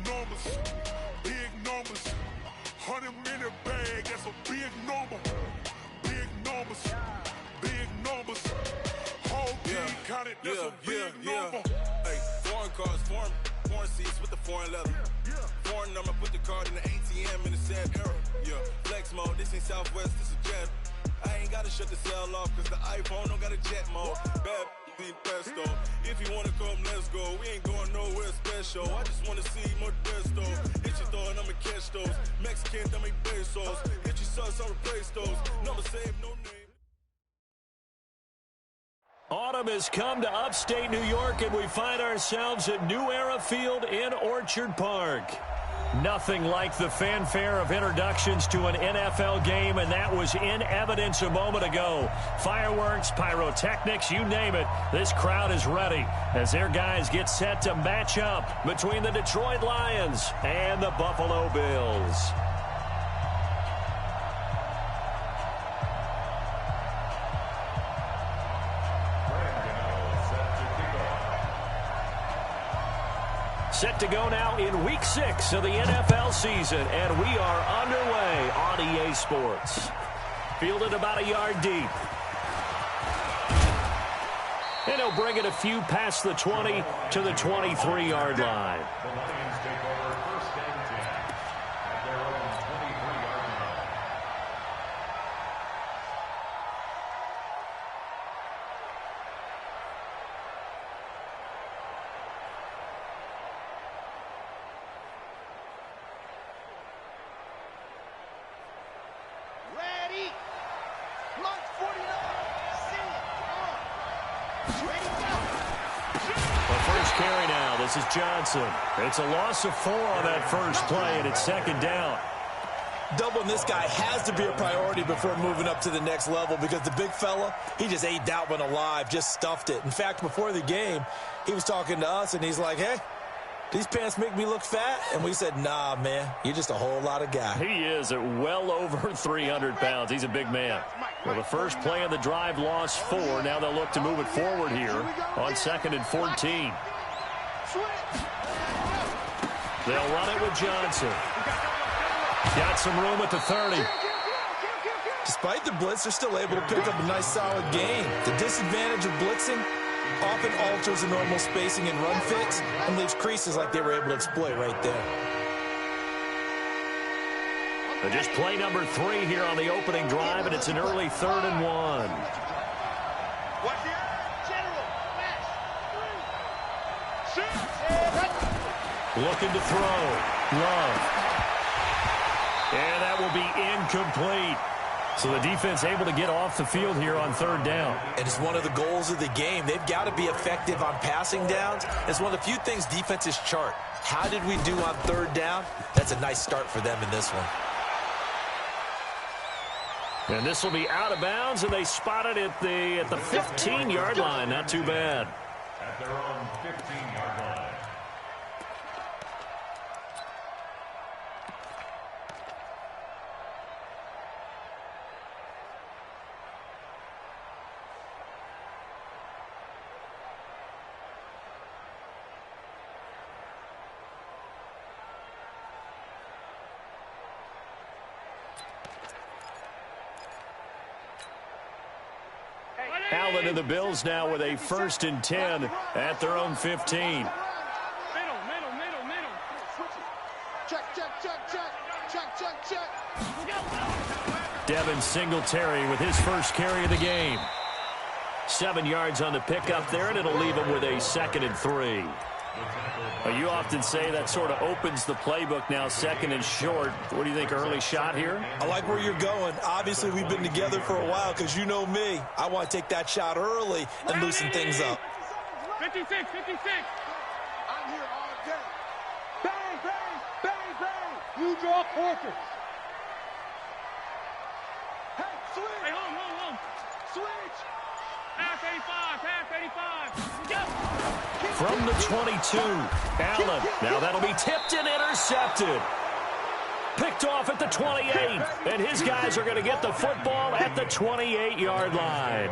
numbers, big numbers. 100 minute bag, that's a big number. Big numbers, big numbers. Whole team counted, that's a big number. Hey, foreign cars, foreign seats with the foreign leather. Foreign number, put the card in the ATM in the sad era. Yeah, flex mode, this ain't Southwest, this is Jet. I ain't gotta shut the cell off, cause the iPhone don't got a jet mode. Bad be pesto. If you wanna come, let's go. We ain't going nowhere special. I just wanna see Modesto. Hit your thought, I'ma catch those. Mexican, I make pesos. Hit your sus, I'll replace those. Number save, no name. Autumn has come to upstate New York, and we find ourselves at New Era Field in Orchard Park. Nothing like the fanfare of introductions to an NFL game, and that was in evidence a moment ago. Fireworks, pyrotechnics, you name it. This crowd is ready as their guys get set to match up between the Detroit Lions and the Buffalo Bills. Set to go now in Week 6 of the NFL season, and we are underway on EA Sports. Fielded about a yard deep. And he'll bring it a few past the 20 to the 23-yard line. The Lions take over first and 10 at their own 23-yard line. Ready. Mark 49. See it. Ready, go. The first carry now. This is Johnson. It's a loss of 4 on that first play, and it's second down. Doubling this guy has to be a priority before moving up to the next level because the big fella, he just ate that one alive, just stuffed it. In fact, before the game, he was talking to us, and he's like, hey, these pants make me look fat? And we said, nah, man, you're just a whole lot of guy. He is at well over 300 pounds. He's a big man. Well, the first play of the drive lost 4. Now they'll look to move it forward here on 2nd and 14. They'll run it with Johnson. Got some room at the 30. Despite the blitz, they're still able to pick up a nice, solid gain. The disadvantage of blitzing often alters the normal spacing and run fits and leaves creases like they were able to exploit right there. Just play number 3 here on the opening drive, and it's an early 3rd and 1. Looking to throw. Love. And that will be incomplete. So the defense able to get off the field here on 3rd down. And it's one of the goals of the game. They've got to be effective on passing downs. It's one of the few things defenses chart. How did we do on 3rd down? That's a nice start for them in this one. And this will be out of bounds, and they spot it at the 15-yard line. Not too bad. At their own 15-yard line. Allen and the Bills now with a 1st and 10 at their own 15. Devin Singletary with his first carry of the game. 7 yards on the pickup there, and it'll leave him with a 2nd and 3. You often say that sort of opens the playbook now, 2nd and short. What do you think, early shot here? I like where you're going. Obviously, we've been together for a while because you know me. I want to take that shot early and loosen things up. 56. I'm here all day. Bang, bang, bang, bang. You draw Parker. Hey, switch. Hey, hold. Switch. Pass 85. Go. From the 22, Allen. Now that'll be tipped and intercepted. Picked off at the 28, and his guys are going to get the football at the 28-yard line.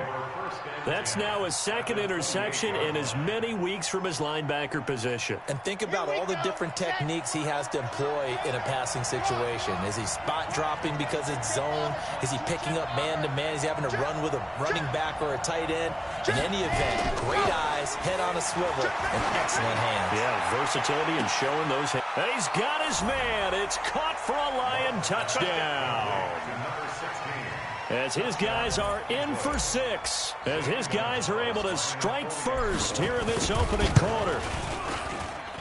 That's now his second interception in as many weeks from his linebacker position. And think about all the different techniques he has to employ in a passing situation. Is he spot dropping because it's zone? Is he picking up man-to-man? Is he having to run with a running back or a tight end? In any event, great eyes, head on a swivel, and excellent hands. Yeah, versatility and showing those hands. And he's got his man. It's caught for a Lion touchdown. As his guys are in for 6. As his guys are able to strike first here in this opening quarter.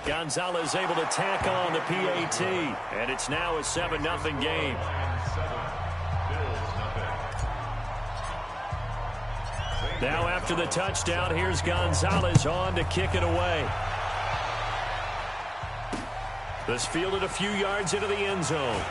Gonzalez able to tack on the PAT. And it's now a 7-0 game. Now after the touchdown, here's Gonzalez on to kick it away. This fielded a few yards into the end zone.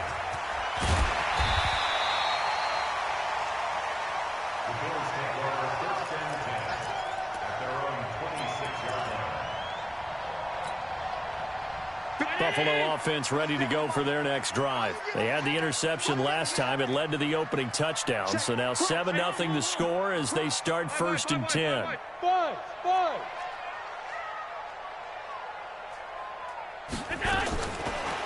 Buffalo offense ready to go for their next drive. They had the interception last time. It led to the opening touchdown. So now 7-0 the score as they start 1st and 10.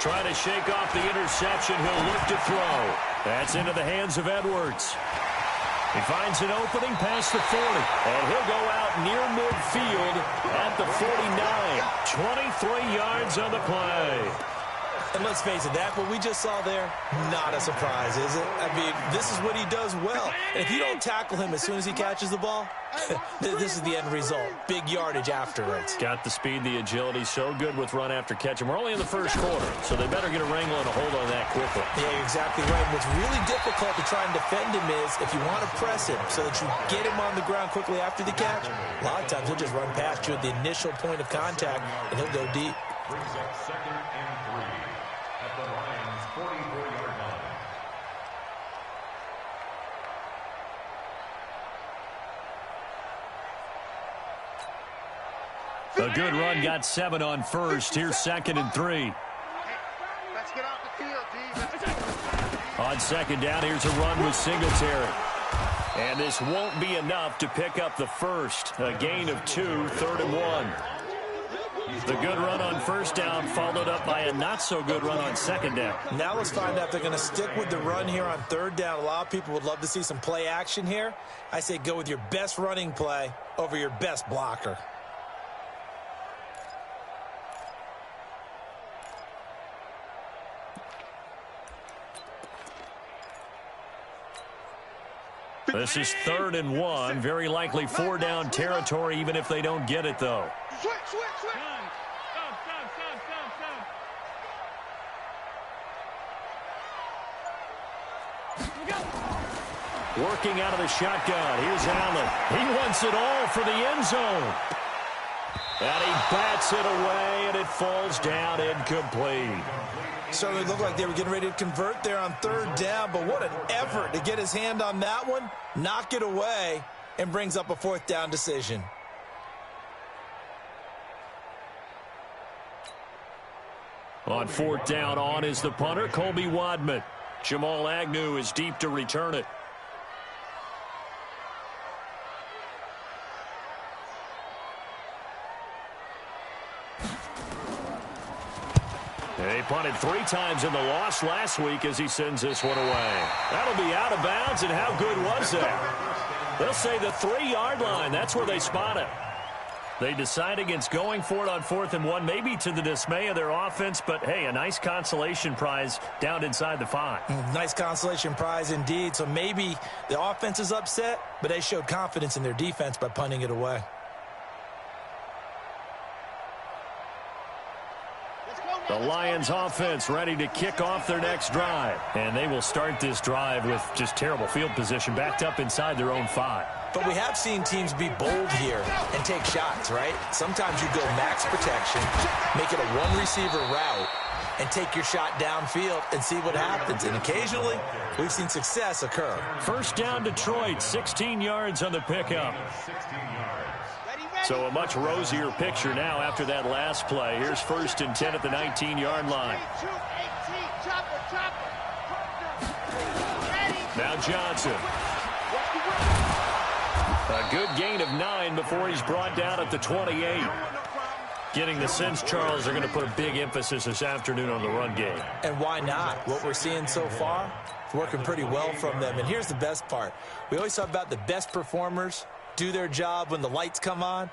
Trying to shake off the interception. He'll look to throw. That's into the hands of Edwards. He finds an opening past the 40. And he'll go out near midfield at the 49. 23 yards on the play. And let's face it, that what we just saw there, not a surprise, is it? I mean, this is what he does well. And if you don't tackle him as soon as he catches the ball, this is the end result. Big yardage afterwards. Got the speed, the agility, so good with run after catch. And we're only in the first quarter, so they better get a wrangle and a hold on that quickly. Yeah, you're exactly right. What's really difficult to try and defend him is if you want to press him so that you get him on the ground quickly after the catch, a lot of times he'll just run past you at the initial point of contact, and he'll go deep. Brings up 2nd and 3 at the Lions' 44-yard line. A good run, got 7 on first. Here's 2nd and 3. Let's get off the field, D. On 2nd down, here's a run with Singletary. And this won't be enough to pick up the first. A gain of 2, 3rd and 1. The good run on 1st down followed up by a not-so-good run on 2nd down. Now let's find out if they're going to stick with the run here on 3rd down. A lot of people would love to see some play action here. I say go with your best running play over your best blocker. This is 3rd and 1. Very likely 4-down territory, even if they don't get it, though. Switch. Working out of the shotgun. Here's Allen. He wants it all for the end zone. And he bats it away, and it falls down incomplete. Certainly looked like they were getting ready to convert there on 3rd down, but what an effort to get his hand on that one, knock it away, and brings up a 4th down decision. On 4th down, on is the punter, Colby Wadman. Jamal Agnew is deep to return it. He punted 3 times in the loss last week as he sends this one away. That'll be out of bounds, and how good was that? They'll say the 3-yard line. That's where they spot it. They decide against going for it on 4th and 1, maybe to the dismay of their offense, but, hey, a nice consolation prize down inside the 5. Nice consolation prize indeed. So maybe the offense is upset, but they showed confidence in their defense by punting it away. The Lions offense ready to kick off their next drive. And they will start this drive with just terrible field position, backed up inside their own 5. But we have seen teams be bold here and take shots, right? Sometimes you go max protection, make it a one-receiver route, and take your shot downfield and see what happens. And occasionally, we've seen success occur. 1st down, Detroit, 16 yards on the pickup. 16 yards. So a much rosier picture now after that last play. Here's 1st and 10 at the 19-yard line. Now Johnson. A good gain of 9 before he's brought down at the 28. Getting the sense, Charles, they're going to put a big emphasis this afternoon on the run game. And why not? What we're seeing so far, it's working pretty well from them. And here's the best part. We always talk about the best performers do their job when the lights come on.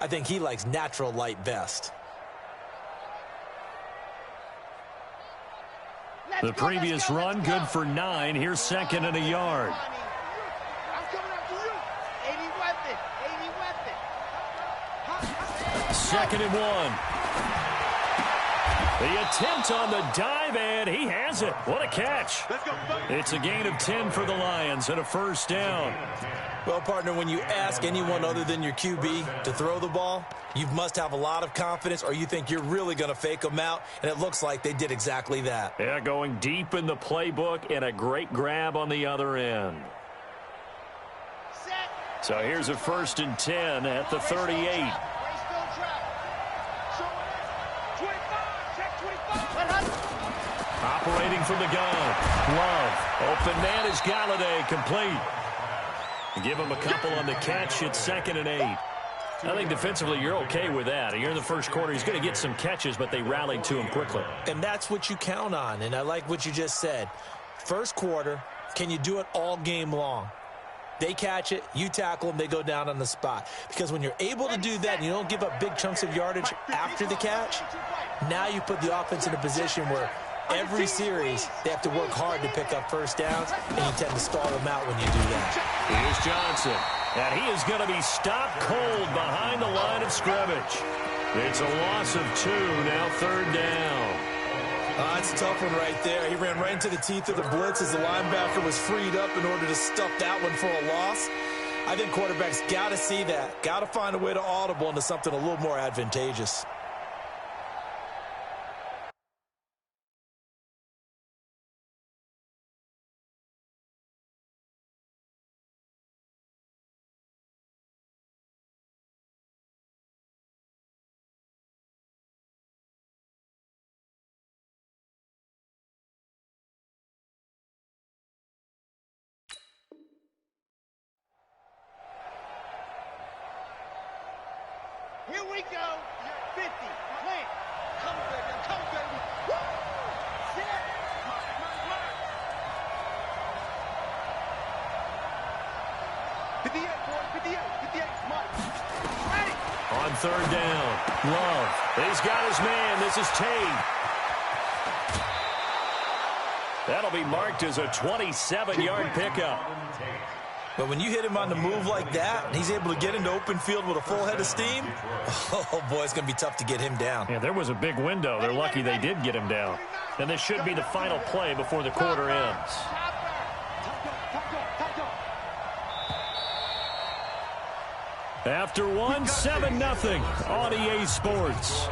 I think he likes natural light best. The previous run, good for 9. Here's second and a yard. Second and 1. The attempt on the dive, and he has it. What a catch. It's a gain of 10 for the Lions and a first down. Well, partner, when you ask anyone other than your QB to throw the ball, you must have a lot of confidence, or you think you're really going to fake them out, and it looks like they did exactly that. Yeah, going deep in the playbook and a great grab on the other end. So here's a first and 10 at the 38. Operating from the gun. Love. Open man is Galladay. Complete. Give him a couple on the catch. It's second and 8. I think defensively you're okay with that. You're in the first quarter. He's going to get some catches, but they rallied to him quickly. And that's what you count on. And I like what you just said. First quarter, can you do it all game long? They catch it, you tackle them, they go down on the spot. Because when you're able to do that and you don't give up big chunks of yardage after the catch, now you put the offense in a position where every series they have to work hard to pick up first downs, and you tend to stall them out when you do that. Here's Johnson, and he is going to be stopped cold behind the line of scrimmage. It's a loss of 2, now third down. That's a tough one right there. He ran right into the teeth of the blitz as the linebacker was freed up in order to stuff that one for a loss. I think quarterbacks got to see that. Got to find a way to audible into something a little more advantageous. Here we go. 50. Plant. Come, baby. Come, baby. Woo! Set. Mark. 58, boys. 58. Mark. Ready. On third down, Love. He's got his man. This is Tate. That'll be marked as a 27-yard pickup. But when you hit him on the move like that, and he's able to get into open field with a full head of steam, oh, boy, it's going to be tough to get him down. Yeah, there was a big window. They're lucky they did get him down. And this should be the final play before the quarter ends. After one, 7-0 on EA Sports.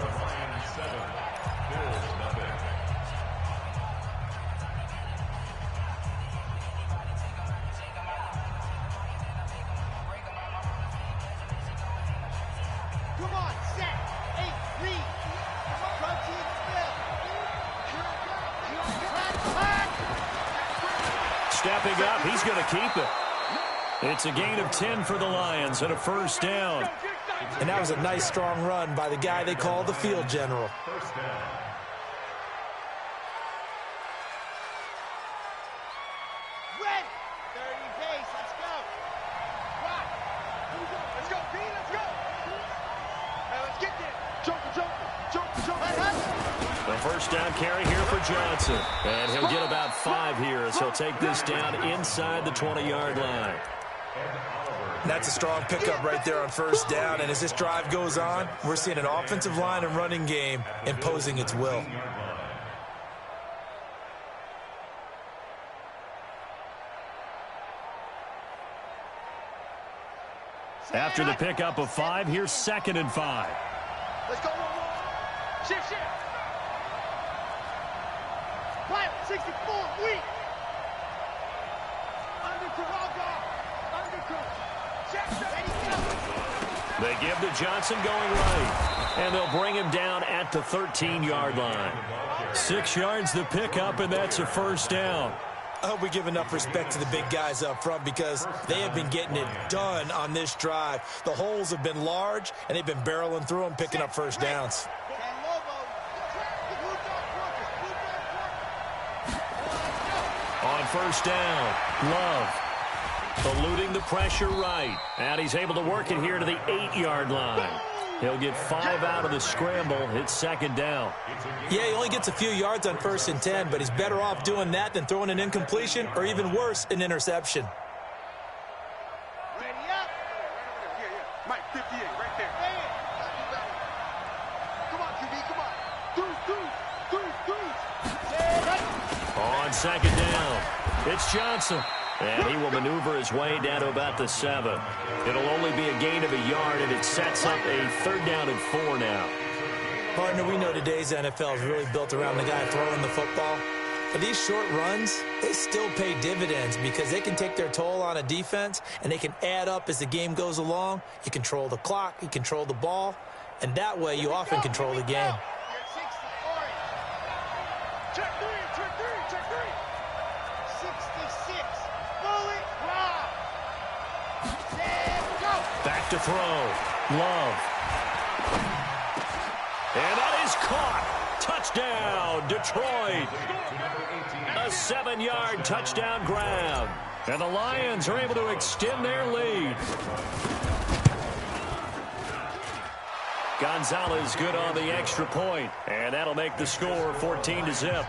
Stepping up, he's going to keep it. It's a gain of 10 for the Lions and a first down. And that was a nice, strong run by the guy they call the field general. Ready. 30 pace. Let's go. Rock. Let's go, B. Let's go. Hey, let's get there. Jump. The first down carry here for Johnson. And he'll get about 5 here as he'll take this down inside the 20-yard line. That's a strong pickup right there on first down. And as this drive goes on, we're seeing an offensive line and running game imposing its will. After the pickup of 5, here's second and 5. Let's go. Shift. Pilot 64, weak. They give to Johnson going right. And they'll bring him down at the 13-yard line. 6 yards the pickup, and that's a first down. I hope we give enough respect to the big guys up front because they have been getting it done on this drive. The holes have been large, and they've been barreling through them, picking up first downs. On first down, Love eluding the pressure right. And he's able to work it here to the 8-yard line. He'll get 5 out of the scramble. It's second down. Yeah, he only gets a few yards on 1st and 10, but he's better off doing that than throwing an incompletion or even worse, an interception. Ready up. Mike, 58, right there. Come on, QB, come on. On second down, it's Johnson. And he will maneuver his way down to about the 7. It'll only be a gain of a yard, and it sets up a 3rd down and 4 now. Partner, we know today's NFL is really built around the guy throwing the football. But these short runs, they still pay dividends because they can take their toll on a defense, and they can add up as the game goes along. You control the clock, you control the ball, and that way you often control the game. Check three. 66. Bullet rock. Go. Back to throw. Love. And that is caught. Touchdown, Detroit. A 7-yard touchdown grab. And the Lions are able to extend their lead. Gonzalez good on the extra point. And that'll make the score 14-0.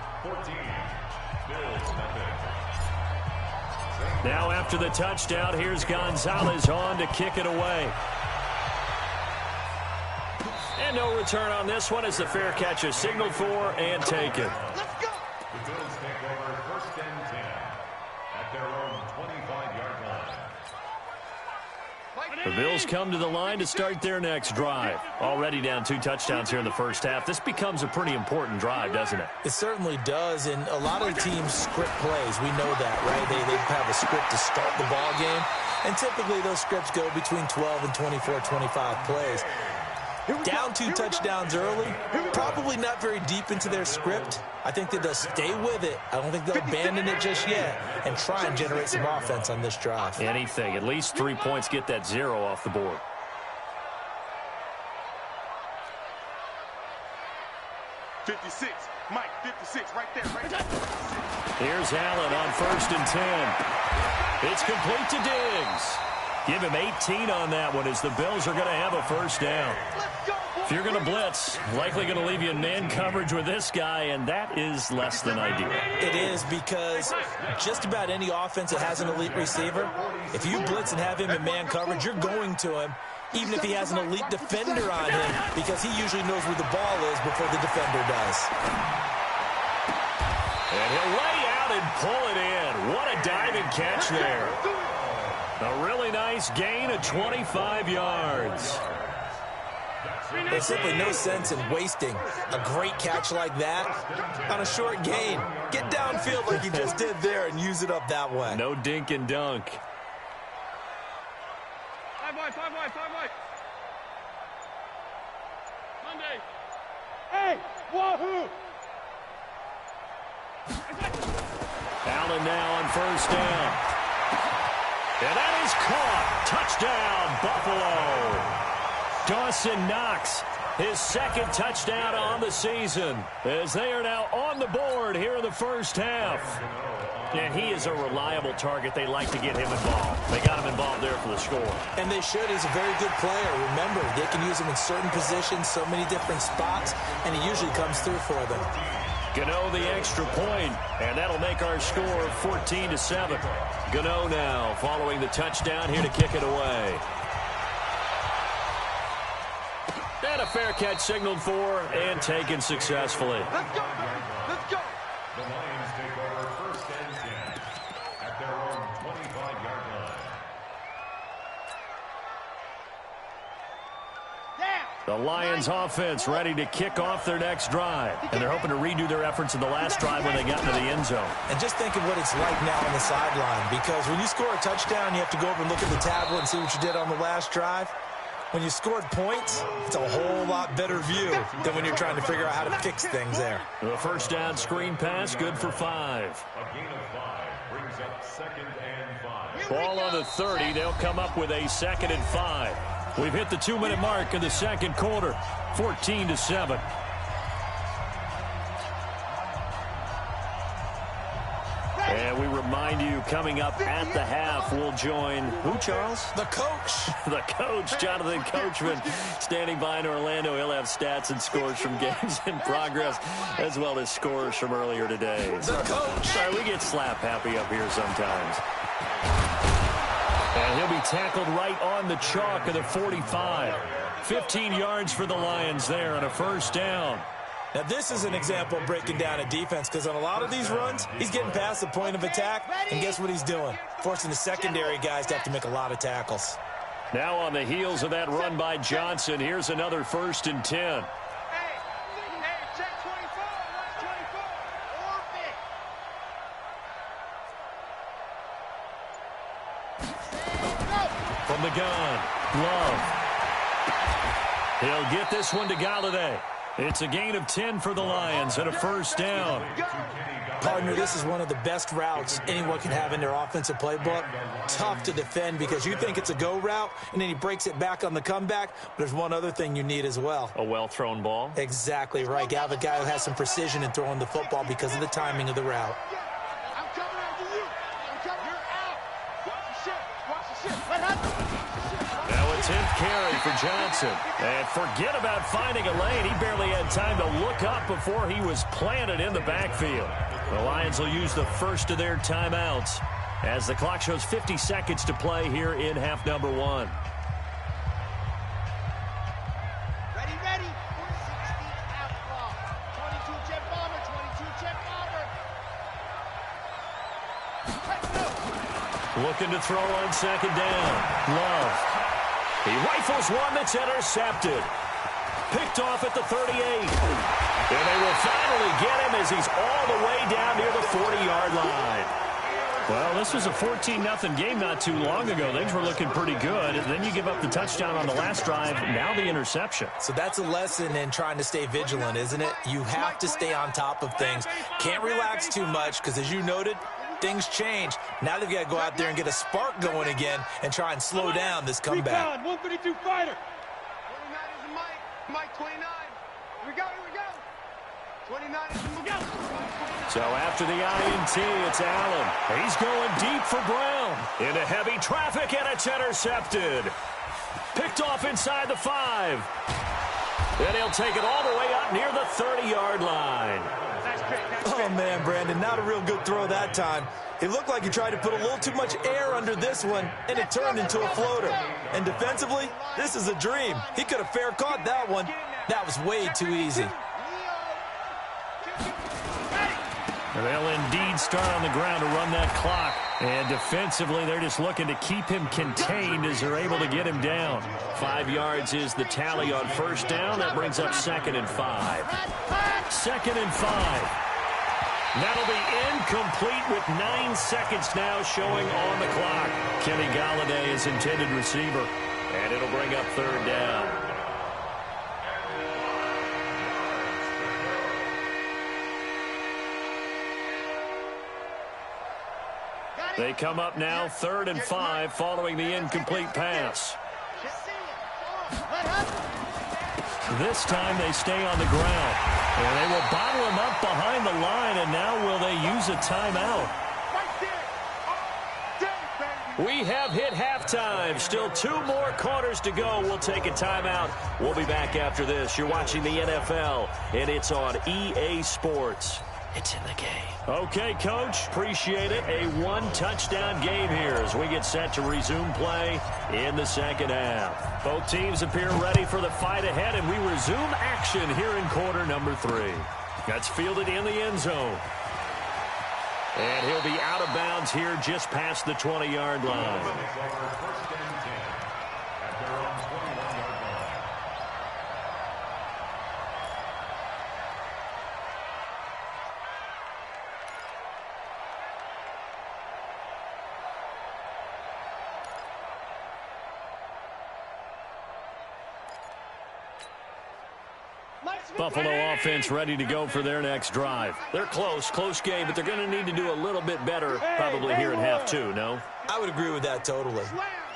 Now after the touchdown, here's Gonzalez on to kick it away. And no return on this one as the fair catch is signaled for and taken. Let's go. The Bills take over 1st and 10 at their own 25-yard line. The Bills come to the line to start their next drive. Already down 2 touchdowns here in the first half. This becomes a pretty important drive, doesn't it? It certainly does, and a lot of the teams script plays. We know that, right? They have a script to start the ball game, and typically those scripts go between 12 and 24, 25 plays. Down 2 touchdowns early, probably not very deep into their script. I think that they'll stay with it. I don't think they'll abandon it just yet and try and generate some offense on this drive. Anything. At least 3 points, get that 0 off the board. 56. Mike, 56, right there. Here's Allen on 1st and 10. It's complete to Diggs. Give him 18 on that one as the Bills are going to have a 1st down. If you're going to blitz, likely going to leave you in man coverage with this guy, and that is less than ideal. It is because just about any offense that has an elite receiver, if you blitz and have him in man coverage, you're going to him, even if he has an elite defender on him, because he usually knows where the ball is before the defender does. And he'll lay out and pull it in. What a diving catch there. A really nice gain of 25 yards. There's simply no sense in wasting a great catch like that on a short gain. Get downfield like you just did there and use it up that way. No dink and dunk. 5 wide. Monday. Hey, wahoo! Allen now on 1st down. And that is caught. Touchdown, Buffalo. Dawson Knox, his 2nd touchdown on the season, as they are now on the board here in the first half. And he is a reliable target. They like to get him involved. They got him involved there for the score. And they should. He's a very good player. Remember, they can use him in certain positions, so many different spots, and he usually comes through for them. Gano the extra point, and that'll make our score 14-7. Gano now following the touchdown here to kick it away. And a fair catch signaled for and taken successfully. Let's go. The Lions take over 1st and 10 at their own 25-yard line. The Lions offense ready to kick off their next drive. And they're hoping to redo their efforts in the last drive when they got into the end zone. And just think of what it's like now on the sideline, because when you score a touchdown, you have to go over and look at the tablet and see what you did on the last drive. When you scored points, it's a whole lot better view than when you're trying to figure out how to fix things there. The 1st down screen pass, good for 5. A gain of 5. brings up 2nd and 5. Ball on the 30. They'll come up with a 2nd and 5. We've hit the 2-minute mark in the second quarter. 14-7. And we remind you, coming up at the half, we'll join who, Charles? The coach. The coach, Jonathan Coachman, standing by in Orlando. He'll have stats and scores from games in progress, as well as scores from earlier today. The coach. Sorry, we get slap happy up here sometimes. And he'll be tackled right on the chalk of the 45. 15 yards for the Lions there on a first down. Now, this is an example of breaking down a defense, because on a lot of these runs, he's getting past the point of attack, and guess what he's doing? Forcing the secondary guys to have to make a lot of tackles. Now on the heels of that run by Johnson, here's another 1st and 10. Hey, check 24, not 24. From the gun, Love. He'll get this one to Galladay. It's a gain of 10 for the Lions and a first down. Partner, this is one of the best routes anyone can have in their offensive playbook. Tough to defend because you think it's a go route, and then he breaks it back on the comeback. But there's one other thing you need as well. A well-thrown ball. Exactly right. You have a guy who has some precision in throwing the football because of the timing of the route. I'm coming after you. I'm coming. You're out. Watch the shit. Watch the shit. What happened? Now a 10th carry for Johnson. And forget about finding a lane. He barely had time to look up before he was planted in the backfield. The Lions will use the first of their timeouts as the clock shows 50 seconds to play here in half number 1. Ready, ready. 16 outlaw. 22 jet bomber. 22 jet bomber. Let's go. Looking to throw on 2nd down. Love. He rifles one that's intercepted. Picked off at the 38. And they will finally get him as he's all the way down near the 40-yard line. Well, this was a 14-0 game not too long ago. Things were looking pretty good. And then you give up the touchdown on the last drive. Now the interception. So that's a lesson in trying to stay vigilant, isn't it? You have to stay on top of things. Can't relax too much because, as you noted, things change. Now they've got to go out there and get a spark going again and try and slow down this comeback. 132 fighter. 29 is Mike. Mike 29. Here we go. Here we go. 29 is go. So after the INT, it's Allen. He's going deep for Brown. Into heavy traffic, and it's intercepted. Picked off inside the 5. And he'll take it all the way up near the 30-yard line. Oh, man, Brandon, not a real good throw that time. It looked like he tried to put a little too much air under this one, and it turned into a floater. And defensively, this is a dream. He could have fair caught that one. That was way too easy. And they'll indeed start on the ground to run that clock. And defensively, they're just looking to keep him contained as they're able to get him down. 5 yards is the tally on first down. That brings up 2nd and 5. 2nd and 5. That'll be incomplete with 9 seconds now showing on the clock. Kenny Galladay is intended receiver. And it'll bring up 3rd down. They come up now 3rd and 5 following the incomplete pass. This time they stay on the ground. And they will bottle him up behind the line, and now will they use a timeout? We have hit halftime. Still 2 more quarters to go. We'll take a timeout. We'll be back after this. You're watching the NFL, and it's on EA Sports. It's in the game. Okay, Coach. Appreciate it. A 1-touchdown game here as we get set to resume play in the second half. Both teams appear ready for the fight ahead, and we resume action here in quarter number 3. That's fielded in the end zone. And he'll be out of bounds here just past the 20-yard line. Mike Buffalo offense ready to go for their next drive. They're close game, but they're going to need to do a little bit better probably here in half two, no? I would agree with that totally.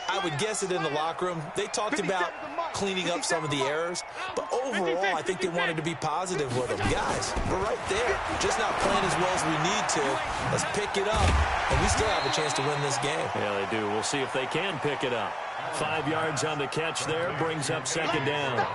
I would guess it in the locker room. They talked about cleaning up some of the errors, but overall, I think they wanted to be positive with them. Guys, we're right there, just not playing as well as we need to. Let's pick it up, and we still have a chance to win this game. Yeah, they do. We'll see if they can pick it up. 5 yards on the catch there, brings up second down.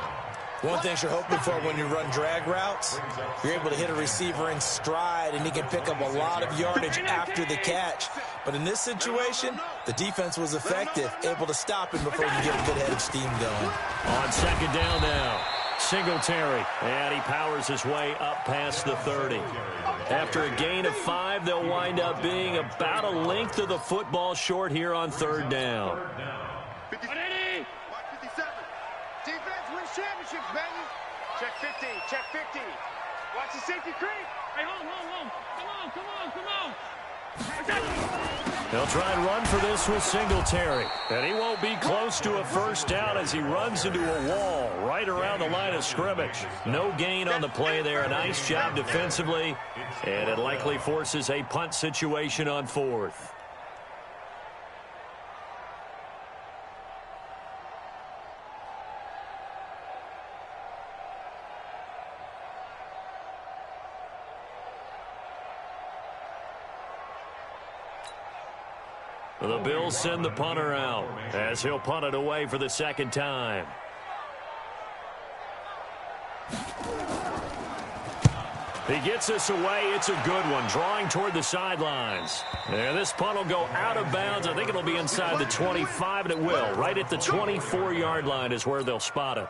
One thing you're hoping for when you run drag routes, you're able to hit a receiver in stride, and he can pick up a lot of yardage after the catch. But in this situation, the defense was effective, able to stop him before you get a good head of steam going. On second down now, Singletary, and he powers his way up past the 30. After a gain of 5, they'll wind up being about a length of the football short here on third down. 57. Defense wins championships, baby. Check 50. Check 50. Watch the safety creep. Hey, hold. Come on. They'll try and run for this with Singletary. And he won't be close to a first down as he runs into a wall right around the line of scrimmage. No gain on the play there. A nice job defensively. And it likely forces a punt situation on fourth. The Bills send the punter out as he'll punt it away for the second time. He gets this away. It's a good one, drawing toward the sidelines. And this punt will go out of bounds. I think it'll be inside the 25, and it will. Right at the 24-yard line is where they'll spot it.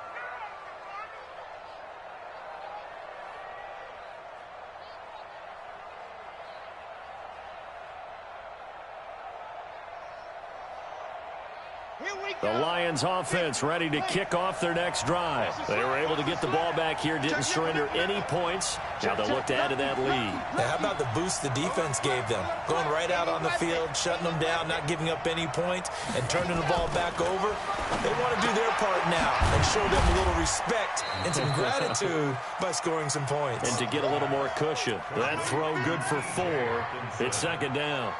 The Lions offense ready to kick off their next drive. They were able to get the ball back here, didn't surrender any points. Now they'll look to add to that lead. Now, how about the boost the defense gave them? Going right out on the field, shutting them down, not giving up any points, and turning the ball back over. They want to do their part now and show them a little respect and some gratitude by scoring some points. And to get a little more cushion. That throw good for 4. It's second down.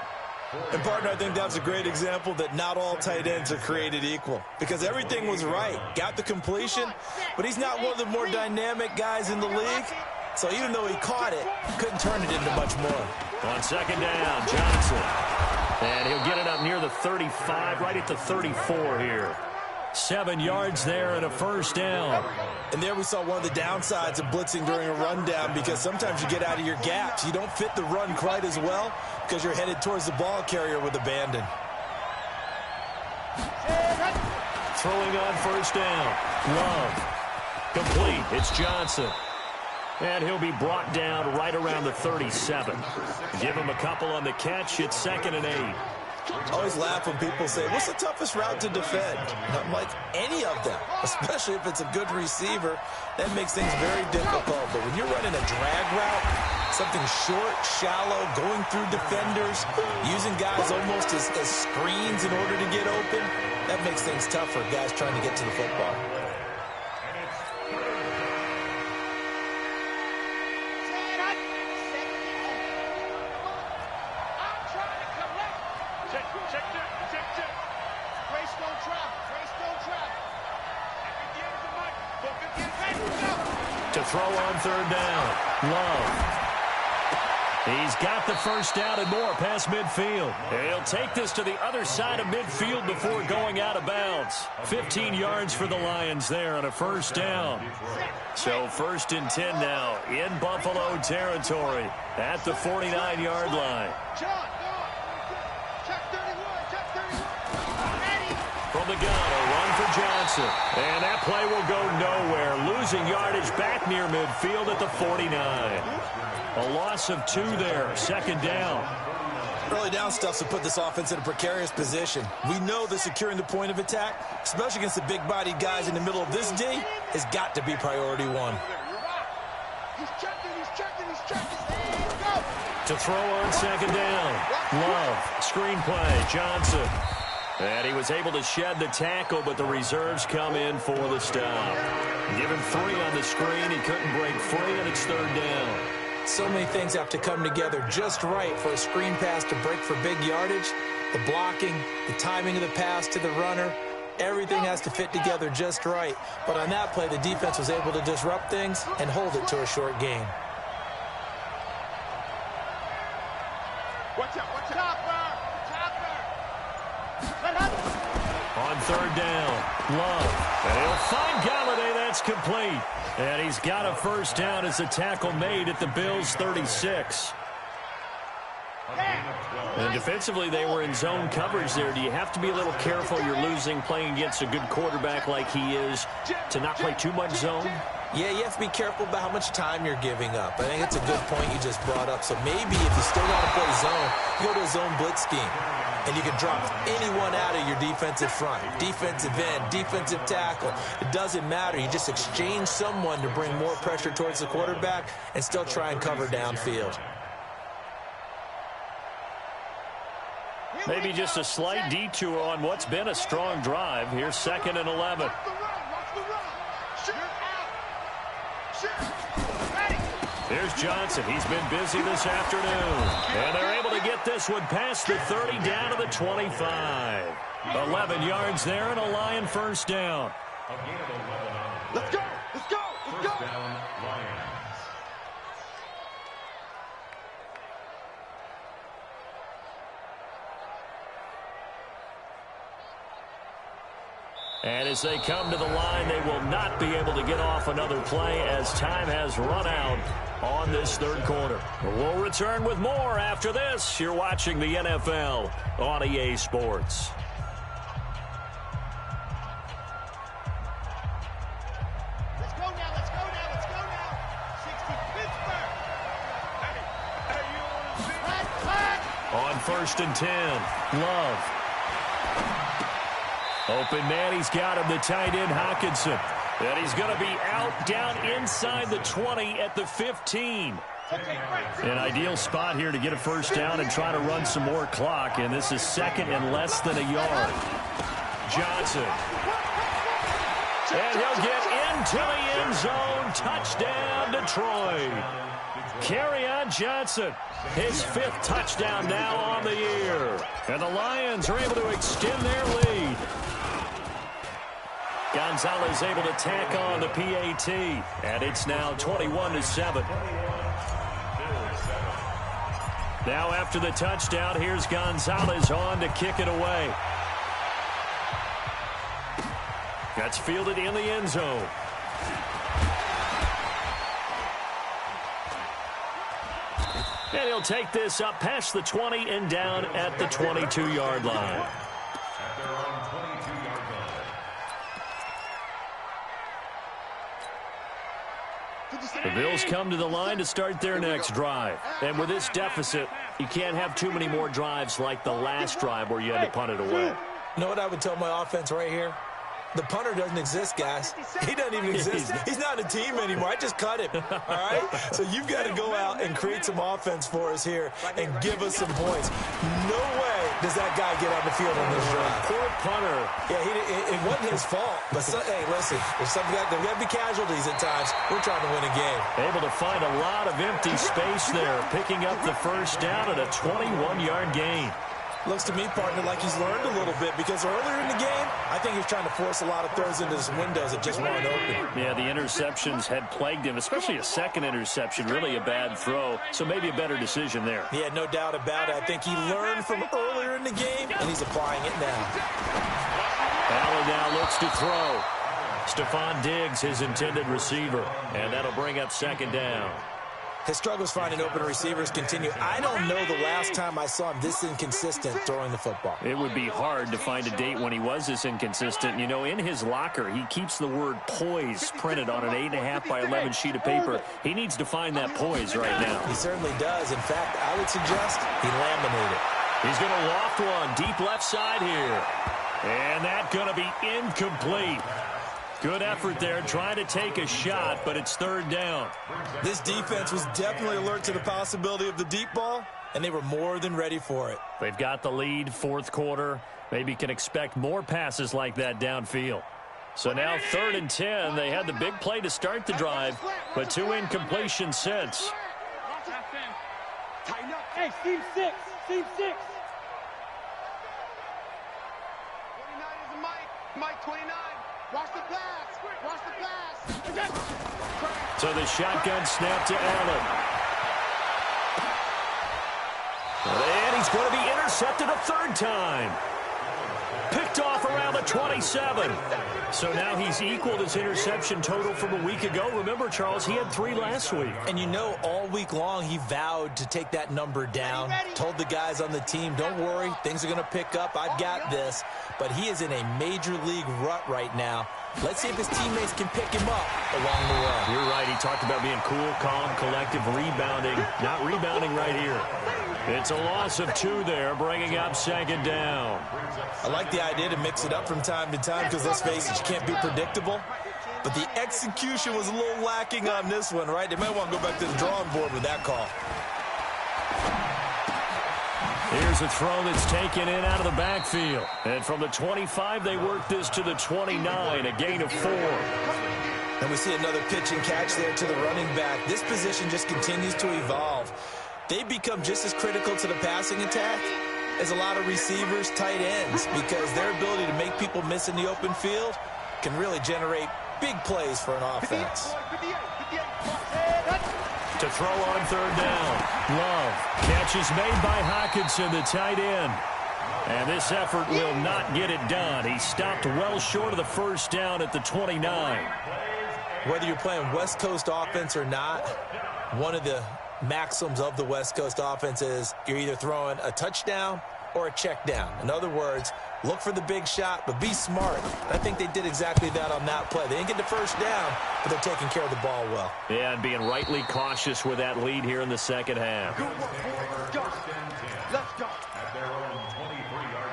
And, partner, I think that's a great example that not all tight ends are created equal because everything was right. Got the completion, but he's not one of the more dynamic guys in the league. So even though he caught it, couldn't turn it into much more. On second down, Johnson. And he'll get it up near the 35, right at the 34 here. 7 yards there and a first down. And there we saw one of the downsides of blitzing during a rundown because sometimes you get out of your gaps. You don't fit the run quite as well because you're headed towards the ball carrier with abandon. Throwing on first down. Love. Complete. It's Johnson. And he'll be brought down right around the 37. Give him a couple on the catch. It's 2nd and 8. I always laugh when people say, what's the toughest route to defend? And I'm like, any of them, especially if it's a good receiver. That makes things very difficult. But when you're running a drag route, something short, shallow, going through defenders, using guys almost as screens in order to get open, that makes things tough for guys trying to get to the football. To throw on third down. Love. He's got the first down and more past midfield. He'll take this to the other side of midfield before going out of bounds. 15 yards for the Lions there on a first down. So 1st and 10 now in Buffalo territory at the 49-yard line. From the gun, a run for Johnson. And that play will go nowhere. Losing yardage back near midfield at the 49. A loss of 2 there. 2nd down. Early down stuff to put this offense in a precarious position. We know that securing the point of attack, especially against the big-bodied guys in the middle of this D, has got to be priority 1. He's checking. To throw on 2nd down. Love. Screenplay. Johnson. And he was able to shed the tackle, but the reserves come in for the stop. Give him 3 on the screen. He couldn't break free, and it's 3rd down. So many things have to come together just right for a screen pass to break for big yardage. The blocking, the timing of the pass to the runner, everything has to fit together just right. But on that play, the defense was able to disrupt things and hold it to a short gain. Watch out, watch out. On 3rd down, Love. And he'll find Galladay. That's complete. And he's got a 1st down as a tackle made at the Bills' 36. And defensively, they were in zone coverage there. Do you have to be a little careful? You're losing playing against a good quarterback like he is to not play too much zone? Yeah, you have to be careful about how much time you're giving up. I think it's a good point you just brought up. So maybe if you still want to play zone, you go to a zone blitz scheme. And you can drop anyone out of your defensive front. Defensive end, defensive tackle. It doesn't matter. You just exchange someone to bring more pressure towards the quarterback and still try and cover downfield. Maybe just a slight detour on what's been a strong drive. Here's 2nd and 11. Here's Johnson. He's been busy this afternoon. And they're able to get this one past the 30 down to the 25. 11 yards there and a Lion 1st down. Let's go! Let's go! Let's go! 1st down, Lions. And as they come to the line, they will not be able to get off another play as time has run out on this 3rd quarter. We'll return with more after this. You're watching the NFL on EA Sports. Let's go now, let's go now, let's go now. 60 Pittsburgh. Hey, you want to see? On 1st and 10, Love. Open man, he's got him, the tight end, Hockenson. And he's going to be out down inside the 20 at the 15. An ideal spot here to get a 1st down and try to run some more clock. And this is 2nd and less than a yard. Johnson. And he'll get into the end zone. Touchdown, Detroit. Kerryon Johnson, his 5th touchdown now on the year. And the Lions are able to extend their lead. Gonzalez able to tack on the PAT, and it's now 21-7. Now after the touchdown, here's Gonzalez on to kick it away. That's fielded in the end zone. And he'll take this up past the 20 and down at the 22-yard line. At their own 22-yard line. The Bills come to the line to start their next drive. And with this deficit, you can't have too many more drives like the last drive where you had to punt it away. You know what I would tell my offense right here? The punter doesn't exist, guys. He doesn't even exist. He's not a team anymore. I just cut him, all right? So you've got to go out and create some offense for us here and give us some points. No way does that guy get on the field on this drive. Poor punter. Yeah, it wasn't his fault. But, hey, listen, there's got to be casualties at times. We're trying to win a game. Able to find a lot of empty space there, picking up the 1st down at a 21-yard gain. Looks to me, partner, like he's learned a little bit because earlier in the game, I think he was trying to force a lot of throws into his windows that just weren't open. Yeah, the interceptions had plagued him, especially a 2nd interception, really a bad throw. So maybe a better decision there. Yeah, no doubt about it. I think he learned from earlier in the game, and he's applying it now. Allen now looks to throw. Stephon Diggs, his intended receiver, and that'll bring up 2nd down. His struggles finding open receivers continue. I don't know the last time I saw him this inconsistent throwing the football. It would be hard to find a date when he was this inconsistent. You know, in his locker, he keeps the word poise printed on an 8.5 by 11 sheet of paper. He needs to find that poise right now. He certainly does. In fact, I would suggest he laminated. He's going to loft one deep left side here. And that's going to be incomplete. Good effort there, trying to take a shot, but it's 3rd down. This defense was definitely alert to the possibility of the deep ball, and they were more than ready for it. They've got the lead, 4th quarter. Maybe can expect more passes like that downfield. So now 3rd and 10. They had the big play to start the drive, but 2 incompletions since. Tighten up. Hey, Steve 6. Steve 6. 29 is Mike. Mike 29. Watch the pass. Watch the pass. So the shotgun snap to Allen. And he's going to be intercepted a 3rd time. Picked off around the 27. So now he's equaled his interception total from a week ago. Remember, Charles, he had 3 last week. And you know, all week long, he vowed to take that number down. Told the guys on the team, don't worry, things are going to pick up. I've got this. But he is in a major league rut right now. Let's see if his teammates can pick him up along the way. You're right. He talked about being cool, calm, collective, rebounding. Not rebounding right here. It's a loss of 2 there, bringing up 2nd down. I like the idea to mix it up from time to time because, let's face it, you can't be predictable. But the execution was a little lacking on this one, right? They might want to go back to the drawing board with that call. Here's a throw that's taken in out of the backfield. And from the 25, they work this to the 29, a gain of 4. And we see another pitch and catch there to the running back. This position just continues to evolve. They become just as critical to the passing attack as a lot of receivers, tight ends, because their ability to make people miss in the open field can really generate big plays for an offense. To throw on 3rd down. Love. Catch is made by Hockenson, the tight end. And this effort will not get it done. He stopped well short of the 1st down at the 29. Whether you're playing West Coast offense or not, one of the maxims of the West Coast offense is you're either throwing a touchdown or a check down. In other words, look for the big shot, but be smart. I think they did exactly that on that play. They didn't get the 1st down, but they're taking care of the ball well. Yeah, and being rightly cautious with that lead here in the 2nd half. Good work, boys. Go. Let's go. At their own 23-yard line.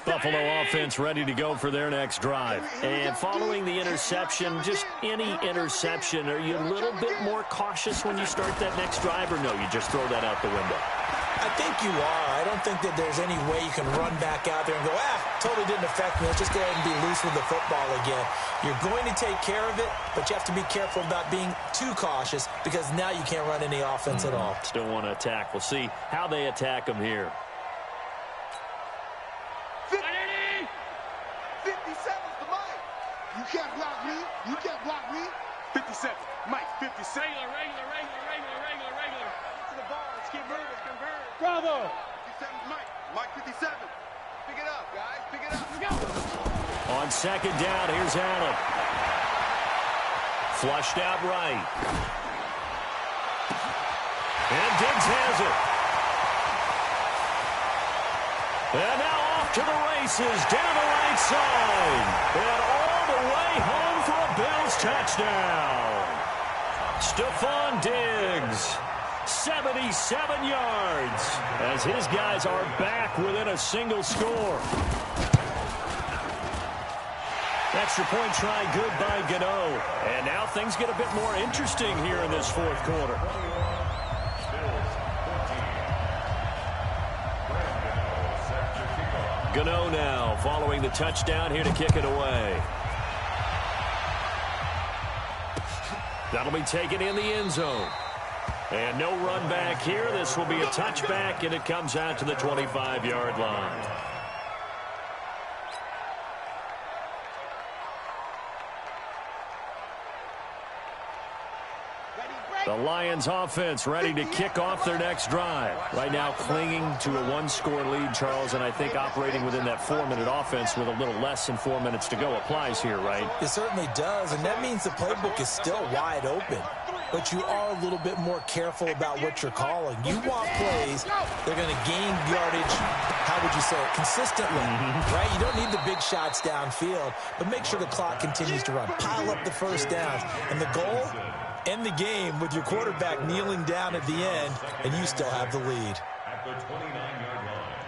Buffalo offense ready to go for their next drive. And following the interception, just any interception, are you a little bit more cautious when you start that next drive, or no, you just throw that out the window? I think you are. I don't think that there's any way you can run back out there and go, totally didn't affect me. Let's just go ahead and be loose with the football again. You're going to take care of it, but you have to be careful about being too cautious because now you can't run any offense at all. Still want to attack. We'll see how they attack them here. 57's the Mike. You can't block me. You can't block me. 57. Mike, 57. Regular. To the ball. Let's get moving. Convert. Bravo. 57's Mike. Mike 57. Pick it up, guys. Pick it up. Go. On 2nd down, here's Allen. Flushed out right. And Diggs has it. And now off to the races, down the right side. And all the way home for a Bills touchdown. Stephon Diggs, 77 yards, as his guys are back within a single score. Extra point try good by Gano. And now things get a bit more interesting here in this 4th quarter. Gano now following the touchdown here to kick it away. That'll be taken in the end zone. And no run back here. This will be a touchback, and it comes out to the 25-yard line. The Lions offense ready to kick off their next drive. Right now clinging to a 1-score lead, Charles, and I think operating within that 4-minute offense with a little less than 4 minutes to go applies here, right? It certainly does, and that means the playbook is still wide open. But you are a little bit more careful about what you're calling. You want plays that are going to gain yardage, how would you say it, consistently, right? You don't need the big shots downfield, but make sure the clock continues to run. Pile up the 1st downs. And the goal? End the game with your quarterback kneeling down at the end, and you still have the lead. At the 29-yard line.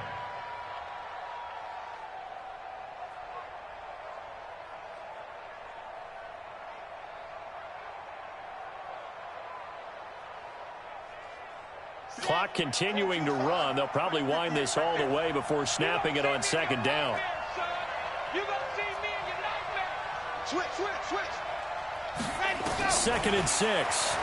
Clock continuing to run. They'll probably wind this all the way before snapping it on second down. Switch. Ready, go. 2nd and 6.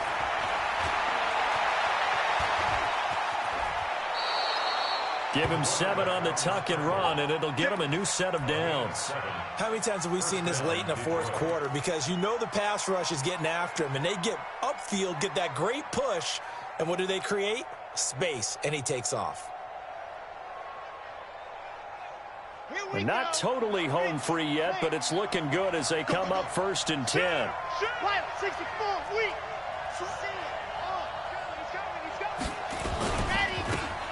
Give him 7 on the tuck and run, and it'll get him a new set of downs. How many times have we seen this late in the fourth quarter? Because you know the pass rush is getting after him, and they get upfield, get that great push, and what do they create? Space, and he takes off. They're not totally home free yet, but it's looking good as they come up 1st and 10. 64, weak.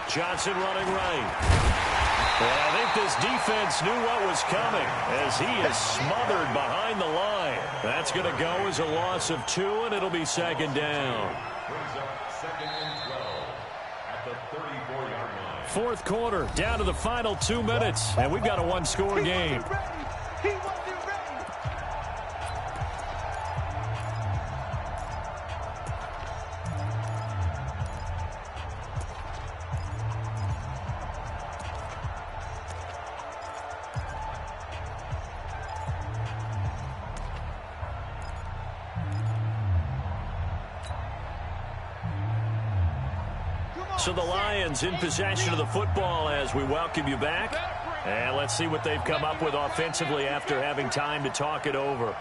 Johnson running right. And I think this defense knew what was coming as he is smothered behind the line. That's going to go as a loss of 2, and it'll be 2nd down. Brings up 2nd and 12 at the 34-yard line. 4th quarter, down to the final 2 minutes, and we've got a one-score game. So the Lions in possession of the football as we welcome you back. And let's see what they've come up with offensively after having time to talk it over.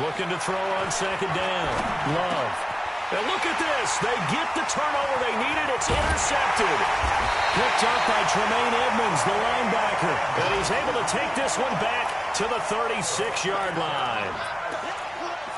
Looking to throw on 2nd down. Love. And look at this. They get the turnover they needed. It's intercepted. Picked up by Tremaine Edmonds, the linebacker. And he's able to take this one back to the 36-yard line.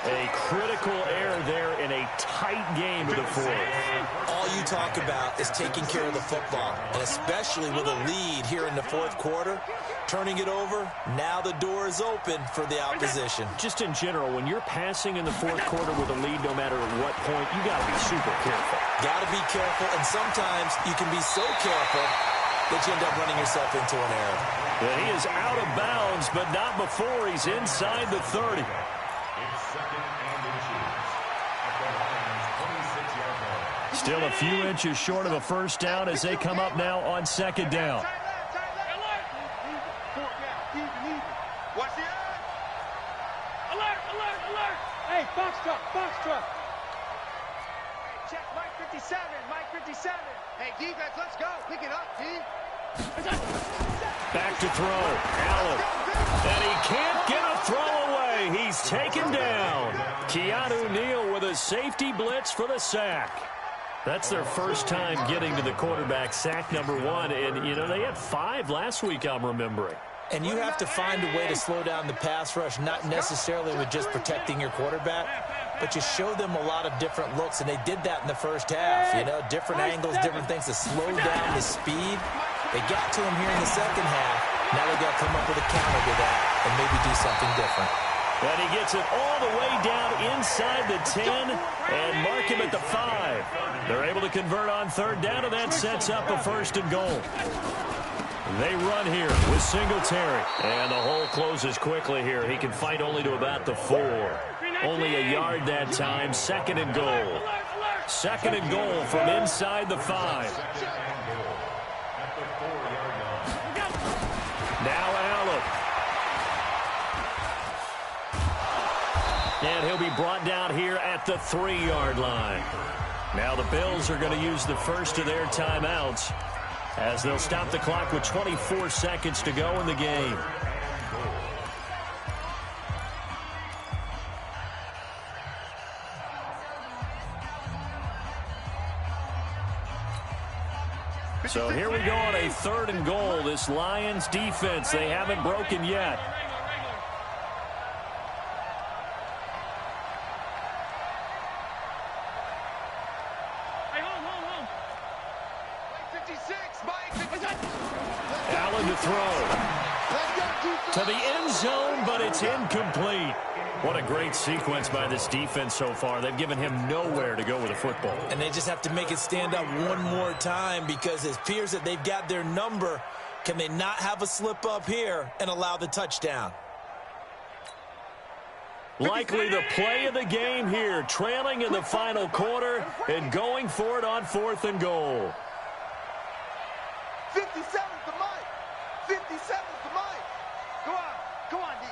A critical error there in a tight game of the 4th. All you talk about is taking care of the football, and especially with a lead here in the 4th quarter, turning it over, now the door is open for the opposition. Just in general, when you're passing in the 4th quarter with a lead, no matter at what point, you got to be super careful. Got to be careful, and sometimes you can be so careful that you end up running yourself into an error. And he is out of bounds, but not before he's inside the 30. Still a few inches short of a 1st down as they come up now on 2nd down. Watch the alert. Hey, box truck. Hey, check Mike 57. Hey, defense, let's go. Pick it up, D. Back to throw. Allen. And he can't get a throw away. He's taken down. Keanu Neal with a safety blitz for the sack. That's their first time getting to the quarterback, sack number 1. And, you know, they had 5 last week, I'm remembering. And you have to find a way to slow down the pass rush, not necessarily with just protecting your quarterback, but you show them a lot of different looks, and they did that in the 1st half. You know, different angles, different things to slow down the speed. They got to him here in the 2nd half. Now they got to come up with a counter to that and maybe do something different. And he gets it all the way down inside the 10 and mark him at the 5. They're able to convert on 3rd down, and that sets up a 1st and goal. They run here with Singletary. And the hole closes quickly here. He can fight only to about the 4. Only a yard that time. 2nd and goal. 2nd and goal from inside the 5. Now Allen. And he'll be brought down here at the 3-yard line. Now the Bills are going to use the first of their timeouts as they'll stop the clock with 24 seconds to go in the game. So here we go on a 3rd and goal. This Lions defense, they haven't broken yet. Allen to throw. To the end zone, but it's incomplete. What a great sequence by this defense so far. They've given him nowhere to go with the football. And they just have to make it stand up one more time because it appears that they've got their number. Can they not have a slip up here and allow the touchdown? Likely the play of the game here, trailing in the final quarter and going for it on 4th and goal. 57's the Mike. 57's the Mike. Go on, D.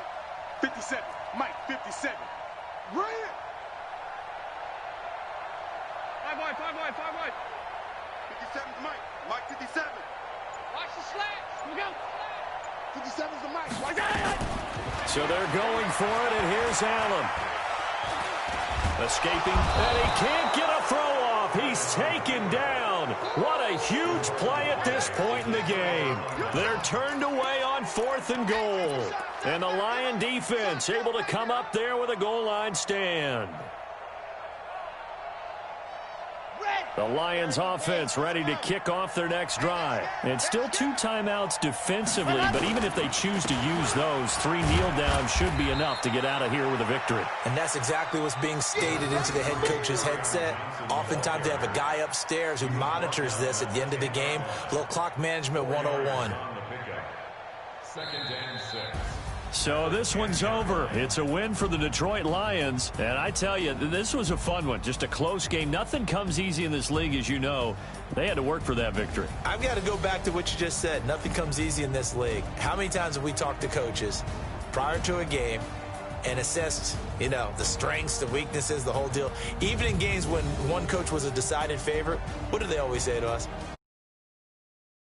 57, Mike, 57. Bring it. 5 wide. 57's Mike, Mike 57. Watch the slats. Here we go. 57's the Mike. Watch it. So they're going for it, and here's Allen. Escaping, and he can't get a throw off. He's taken down. What a huge play at this point in the game. They're turned away on 4th and goal. And the Lion defense able to come up there with a goal line stand. The Lions offense ready to kick off their next drive. And still 2 timeouts defensively, but even if they choose to use those, 3 kneel downs should be enough to get out of here with a victory. And that's exactly what's being stated into the head coach's headset. Oftentimes they have a guy upstairs who monitors this at the end of the game. Little clock management 101. 2nd and 6. So this one's over. It's a win for the Detroit Lions. And I tell you, this was a fun one. Just a close game. Nothing comes easy in this league, as you know. They had to work for that victory. I've got to go back to what you just said. Nothing comes easy in this league. How many times have we talked to coaches prior to a game and assessed, the strengths, the weaknesses, the whole deal? Even in games when one coach was a decided favorite, what do they always say to us?